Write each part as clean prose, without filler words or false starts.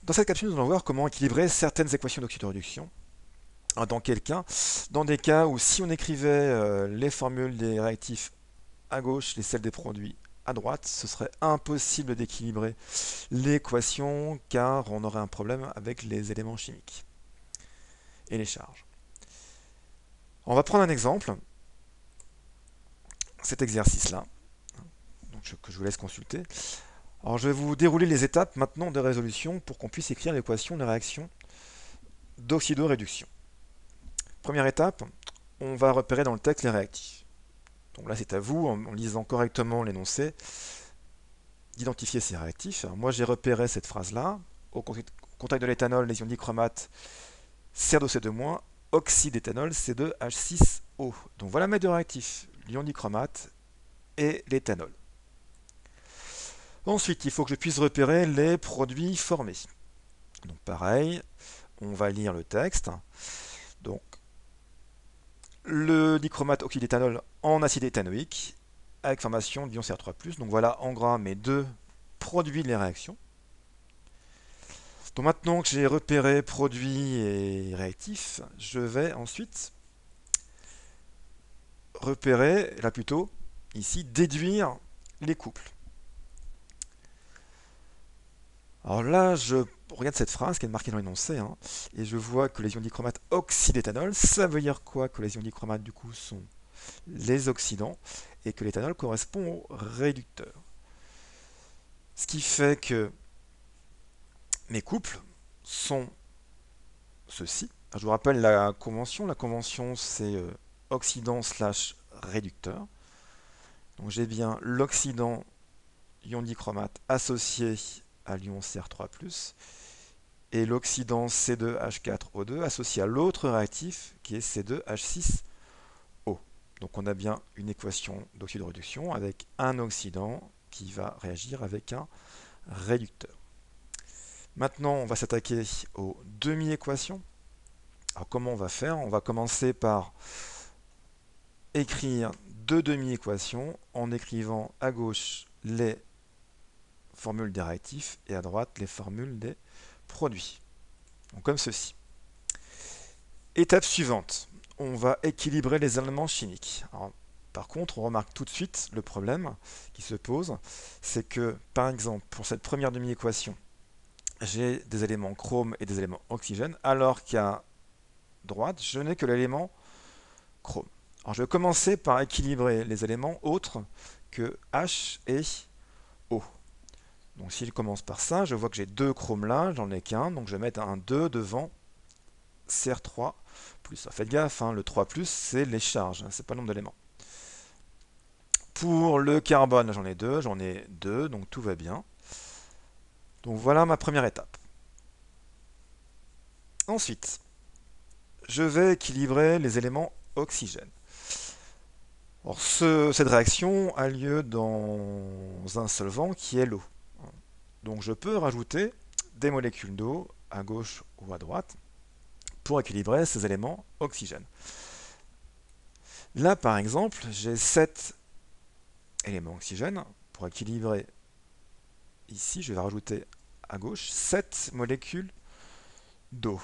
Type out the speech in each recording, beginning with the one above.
Dans cette capsule, nous allons voir comment équilibrer certaines équations d'oxydoréduction. Dans quel cas? Dans des cas où si on écrivait les formules des réactifs à gauche et celles des produits à droite, ce serait impossible d'équilibrer l'équation car on aurait un problème avec les éléments chimiques et les charges. On va prendre un exemple, cet exercice-là, que je vous laisse consulter. Alors je vais vous dérouler les étapes maintenant de résolution pour qu'on puisse écrire l'équation de réaction d'oxydoréduction. Première étape, on va repérer dans le texte les réactifs. Donc là c'est à vous, en lisant correctement l'énoncé, d'identifier ces réactifs. Alors moi j'ai repéré cette phrase-là. Au contact de l'éthanol, les ions dichromate CR2C2-, oxyde d'éthanol C2H6O. Donc voilà mes deux réactifs, l'ion dichromate et l'éthanol. Ensuite, il faut que je puisse repérer les produits formés. Donc pareil, on va lire le texte. Donc le dichromate oxyde d'éthanol en acide éthanoïque avec formation d'ion Cr3+. Donc voilà en gras mes deux produits de les réactions. Donc maintenant que j'ai repéré produits et réactifs, je vais ensuite repérer, là plutôt, ici, déduire les couples. Alors là, je regarde cette phrase qui est marquée dans l'énoncé, hein, et je vois que les ions dichromate oxyde d'éthanol, ça veut dire quoi? Que les ions dichromate, du coup, sont les oxydants, et que l'éthanol correspond au réducteur. Ce qui fait que mes couples sont ceux-ci. Je vous rappelle la convention. La convention, c'est oxydant slash réducteur. Donc j'ai bien l'oxydant ion dichromate associé à l'ion Cr3+, et l'oxydant C2H4O2 associé à l'autre réactif qui est C2H6O. Donc on a bien une équation d'oxydoréduction avec un oxydant qui va réagir avec un réducteur. Maintenant, on va s'attaquer aux demi-équations. Alors comment on va faire? On va commencer par écrire deux demi-équations en écrivant à gauche les formules des réactifs et à droite les formules des produits. Donc comme ceci. Étape suivante, on va équilibrer les éléments chimiques. Alors, par contre, on remarque tout de suite le problème qui se pose, c'est que par exemple pour cette première demi-équation, j'ai des éléments chrome et des éléments oxygène, alors qu'à droite, je n'ai que l'élément chrome. Alors je vais commencer par équilibrer les éléments autres que H et O. Donc si je commence par ça, je vois que j'ai deux chromes là, j'en ai qu'un, donc je vais mettre un 2 devant Cr3+. Faites gaffe, hein, le 3+, c'est les charges, hein, c'est pas le nombre d'éléments. Pour le carbone, j'en ai deux, donc tout va bien. Donc voilà ma première étape. Ensuite, je vais équilibrer les éléments oxygène. Alors cette réaction a lieu dans un solvant qui est l'eau. Donc je peux rajouter des molécules d'eau à gauche ou à droite pour équilibrer ces éléments oxygène. Là par exemple, j'ai 7 éléments oxygène. Pour équilibrer ici, je vais rajouter à gauche 7 molécules d'eau.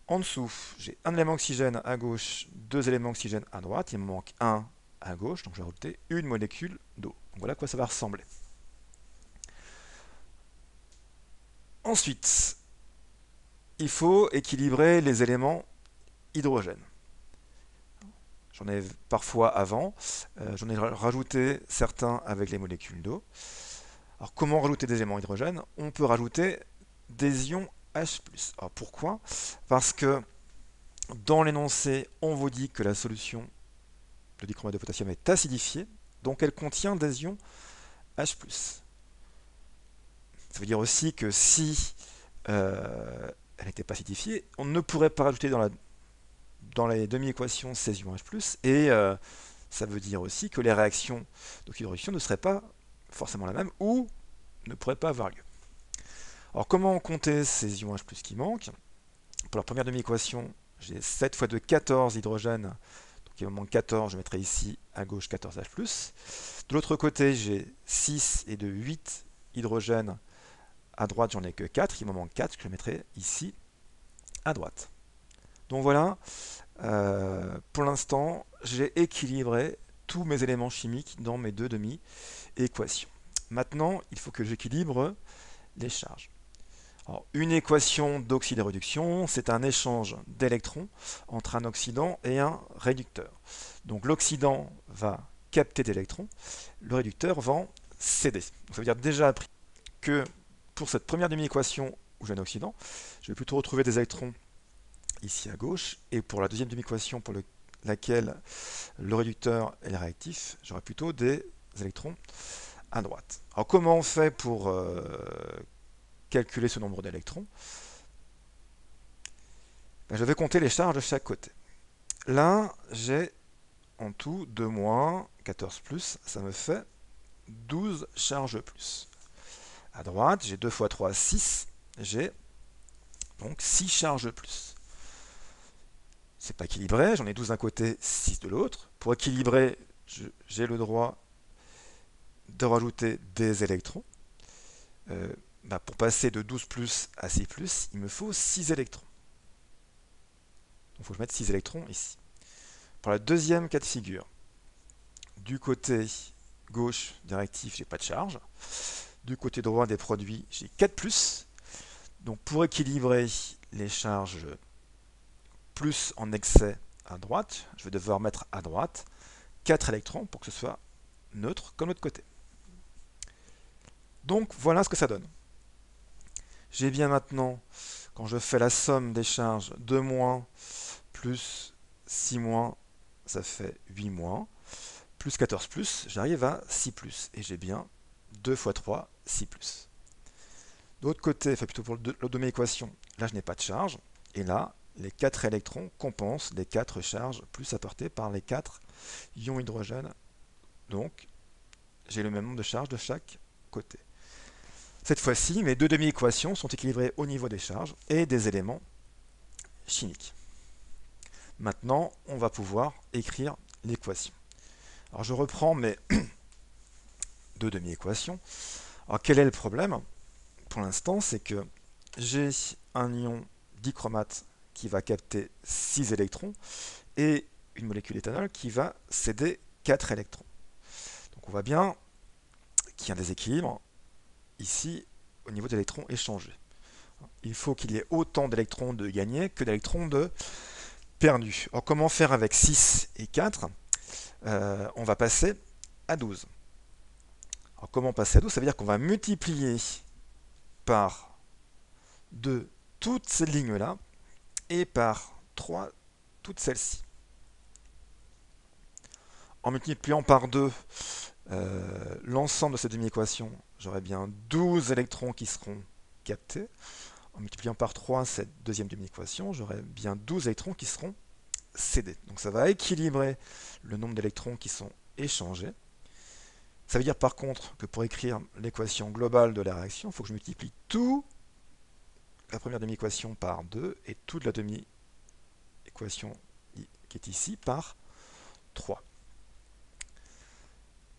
En dessous, j'ai un élément oxygène à gauche, deux éléments oxygène à droite. Il me manque un à gauche, donc je vais rajouter une molécule d'eau. Voilà à quoi ça va ressembler. Ensuite, il faut équilibrer les éléments hydrogène. J'en ai parfois avant, j'en ai rajouté certains avec les molécules d'eau. Alors comment rajouter des éléments hydrogène? On peut rajouter des ions H+. Alors pourquoi? Parce que dans l'énoncé, on vous dit que la solution de dichromate de potassium est acidifiée, donc elle contient des ions H+. Ça veut dire aussi que si elle n'était pas acidifiée, on ne pourrait pas rajouter dans les demi-équations ces ions H+, et ça veut dire aussi que les réactions d'oxydoréduction ne seraient pas forcément la même ou ne pourraient pas avoir lieu. Alors comment compter ces ions H+ qui manquent? Pour la première demi-équation, j'ai 7 fois 2, 14 hydrogènes, donc il me manque 14, je mettrai ici à gauche 14H+. De l'autre côté, j'ai 6 et de 8 hydrogènes À droite, j'en ai que 4, il m'en manque 4, que je mettrai ici à droite. Donc voilà, pour l'instant, j'ai équilibré tous mes éléments chimiques dans mes deux demi-équations. Maintenant, il faut que j'équilibre les charges. Alors, une équation d'oxyde-réduction, c'est un échange d'électrons entre un oxydant et un réducteur. Donc l'oxydant va capter des électrons, le réducteur va en céder. Donc, ça veut dire déjà que pour cette première demi-équation où j'ai un oxydant, je vais plutôt retrouver des électrons ici à gauche, et pour la deuxième demi-équation pour laquelle le réducteur est réactif, j'aurai plutôt des électrons à droite. Alors comment on fait pour calculer ce nombre d'électrons? Je vais compter les charges de chaque côté. Là, j'ai en tout 2 moins 14 plus, ça me fait 12 charges plus. À droite, j'ai 2 fois 3, 6, j'ai donc 6 charges plus. C'est pas équilibré, j'en ai 12 d'un côté, 6 de l'autre. Pour équilibrer, j'ai le droit de rajouter des électrons. Pour passer de 12 plus à 6 plus, il me faut 6 électrons. Donc il faut que je mette 6 électrons ici. Pour la deuxième cas de figure, du côté gauche des réactifs, j'ai pas de charge. Du côté droit des produits, j'ai 4 plus. Donc pour équilibrer les charges plus en excès à droite, je vais devoir mettre à droite 4 électrons pour que ce soit neutre comme l'autre côté. Donc voilà ce que ça donne. J'ai bien maintenant, quand je fais la somme des charges, 2 moins plus 6 moins, ça fait 8 moins, plus 14 plus, j'arrive à 6 plus, et j'ai bien 2 fois 3, 6 plus. De l'autre côté, enfin plutôt pour l'autre de mes équations, là je n'ai pas de charge, et là, les 4 électrons compensent les 4 charges plus apportées par les 4 ions hydrogène. Donc, j'ai le même nombre de charges de chaque côté. Cette fois-ci, mes deux demi-équations sont équilibrées au niveau des charges et des éléments chimiques. Maintenant, on va pouvoir écrire l'équation. Alors, je reprends mes deux demi-équations. Alors, quel est le problème? Pour l'instant, c'est que j'ai un ion dichromate qui va capter 6 électrons et une molécule d'éthanol qui va céder 4 électrons. Donc, on voit bien qu'il y a un déséquilibre ici au niveau des électrons échangés. Il faut qu'il y ait autant d'électrons de gagnés que d'électrons de perdus. Alors comment faire avec 6 et 4? On va passer à 12. Alors comment passer à 12? Ça veut dire qu'on va multiplier par 2 toutes ces lignes-là et par 3 toutes celles-ci. En multipliant par 2 l'ensemble de ces demi-équations, j'aurai bien 12 électrons qui seront captés. En multipliant par 3 cette deuxième demi-équation, j'aurai bien 12 électrons qui seront cédés. Donc ça va équilibrer le nombre d'électrons qui sont échangés. Ça veut dire par contre que pour écrire l'équation globale de la réaction, il faut que je multiplie tout la première demi-équation par 2 et toute la demi-équation qui est ici par 3.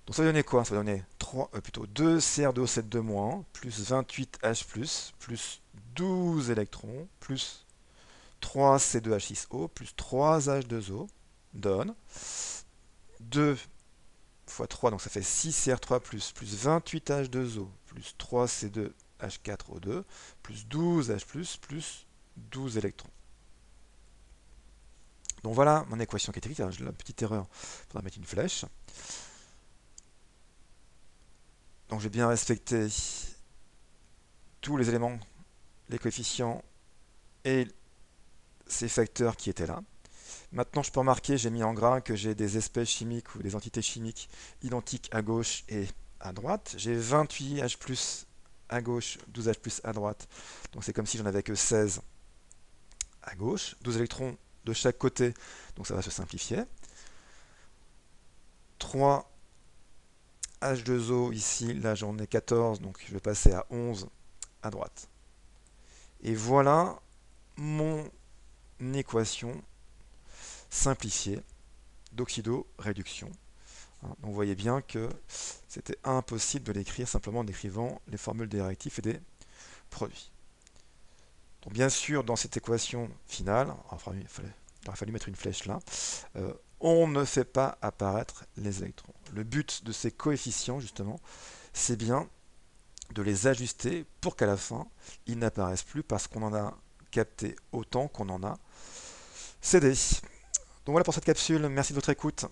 Donc ça va donner quoi? Ça va donner 2 Cr2O7 plus 28H plus 12 électrons plus 3 C2H6O plus 3 H2O donne 2 fois 3, donc ça fait 6 Cr3 plus 28 H2O plus 3 C2H4O2 plus 12 H plus 12 électrons. Donc voilà mon équation qui est écrite. Alors, j'ai la petite erreur, il faudra mettre une flèche. Donc j'ai bien respecté tous les éléments, les coefficients et ces facteurs qui étaient là. Maintenant, je peux remarquer, j'ai mis en gras que j'ai des espèces chimiques ou des entités chimiques identiques à gauche et à droite. J'ai 28H+ à gauche, 12H+ à droite. Donc c'est comme si j'en avais que 16 à gauche. 12 électrons de chaque côté, donc ça va se simplifier. 3 H2O ici, là j'en ai 14, donc je vais passer à 11 à droite. Et voilà mon équation simplifiée d'oxydo-réduction. Donc vous voyez bien que c'était impossible de l'écrire simplement en écrivant les formules des réactifs et des produit. Donc bien sûr, dans cette équation finale, enfin, il aurait fallu mettre une flèche là, on ne fait pas apparaître les électrons. Le but de ces coefficients, justement, c'est bien de les ajuster pour qu'à la fin, ils n'apparaissent plus parce qu'on en a capté autant qu'on en a cédé. Donc voilà pour cette capsule, merci de votre écoute.